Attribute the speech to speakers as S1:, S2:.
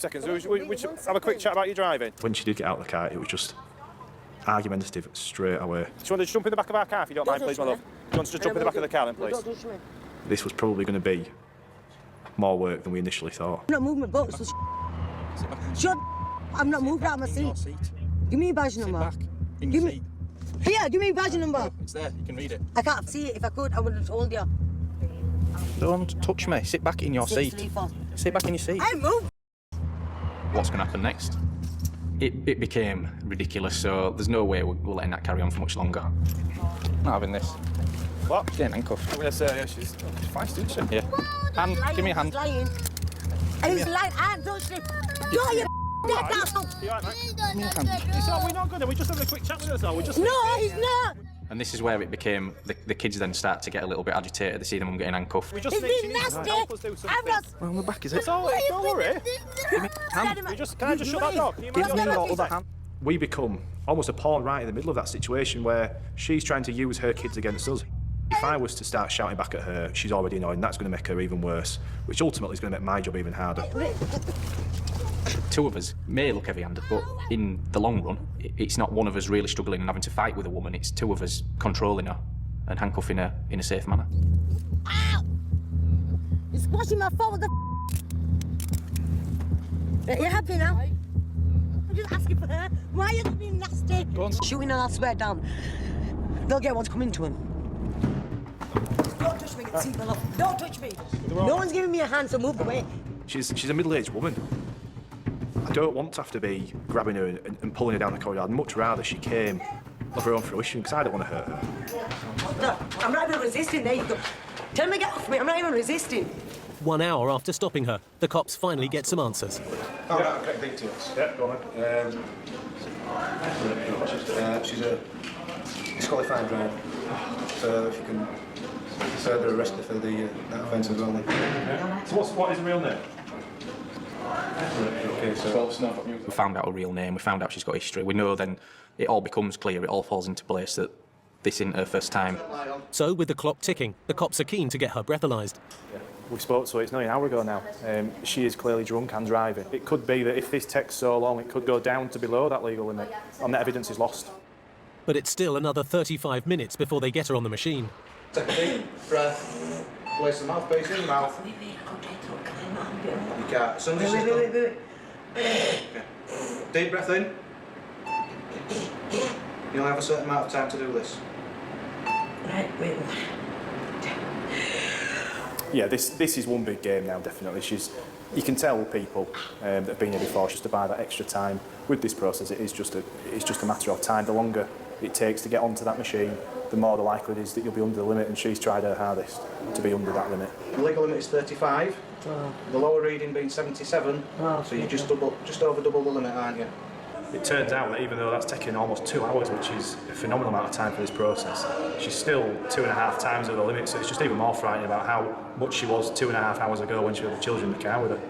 S1: Seconds, we should have a quick chat about your driving. When she did get out of the car, it was just argumentative straight away. Do you want to jump in the back of our car if you don't mind, please, my love? Do you want to just jump in the back of the car then, please?
S2: Don't touch me.
S1: This was probably going to be more work than we initially thought.
S2: I'm not moving my butt, so shut. I'm not moving out of my seat. Give me your badge number. Give me. Here, give me your badge number.
S3: It's there, you can read it.
S2: I can't see it. If I could, I would have told you.
S3: Don't touch me. Sit back in your seat. Sit back in your seat.
S2: I move.
S3: What's going to happen next? It became ridiculous, so there's no way we're letting that carry on for much longer. Not having this.
S1: What?
S3: She's getting handcuffed.
S1: I'm going to say, yeah, she's feisty, isn't she?
S3: Yeah. Hand, give me a hand.
S2: And he's lying. I touched him. You're your dead asshole.
S1: You all right, mate?
S3: Give me a hand.
S1: We're not good, we're just having a quick chat with us, though. We're just...
S2: No, he's not.
S3: And this is where it became, the kids then start to get a little bit agitated. They see them getting handcuffed.
S1: We just
S2: It's
S1: think she
S2: been
S1: needs to
S2: nasty.
S1: help us do something.
S2: I'm not.
S3: Well, my back is it?
S1: It's all right, don't worry.
S3: Hand.
S1: Can I just shut that door? Can you
S3: Give
S1: mind
S3: me
S1: your
S3: your other hand.
S1: We become almost a pawn right in the middle of that situation where she's trying to use her kids against us. If I was to start shouting back at her, she's already annoying, that's going to make her even worse, which ultimately is going to make my job even harder.
S3: Two of us may look heavy-handed, but in the long run, it's not one of us really struggling and having to fight with a woman. It's two of us controlling her and handcuffing her in a safe manner.
S2: Ow! You're squashing my phone with the. You're happy now? I'm just asking for her. Why are you being nasty?
S3: Go on.
S2: Shooting her, I'll swear down. They'll get one to come into him. Don't touch me, see, my love. Don't touch me. No one's giving me a hand, so move away.
S1: She's a middle-aged woman. I don't want to have to be grabbing her and pulling her down the corridor. I'd much rather she came of her own fruition, because I don't want to hurt her.
S2: No, I'm not even resisting. There you go. Tell me to get off me. I'm not even resisting.
S4: 1 hour after stopping her, the cops finally get some answers.
S5: Oh, yeah. Okay, details.
S1: Yeah, go on.
S5: She's a disqualified driver. So if you can further arrest her for that offence as well.
S1: So what is the real name?
S5: Okay, so
S3: We found out her real name, we found out she's got history. We know then it all becomes clear, it all falls into place that this isn't her first time.
S4: So, with the clock ticking, the cops are keen to get her breathalyzed.
S1: We spoke to her, it's nearly an hour ago now. She is clearly drunk and driving. It could be that if this takes so long, it could go down to below that legal limit, and that evidence is lost.
S4: But it's still another 35 minutes before they get her on the machine.
S5: take a deep breath. Place the mouthpiece in your mouth. You can't. As soon as it's done. Deep breath in. You'll have a certain amount of time to do this.
S2: Right, wait.
S1: Yeah, this is one big game now, definitely. You can tell people that have been here before, just to buy that extra time with this process, it's just a matter of time. The longer it takes to get onto that machine, the more the likelihood is that you'll be under the limit, and she's tried her hardest to be under that limit.
S5: The legal limit is 35.
S2: Oh.
S5: The lower reading being 77.
S2: Oh,
S5: so you're just over double the limit, aren't you?
S1: It turns out that even though that's taken almost 2 hours, which is a phenomenal amount of time for this process, she's still 2.5 times over the limit, so it's just even more frightening about how much she was 2.5 hours ago when she had the children in the car with her.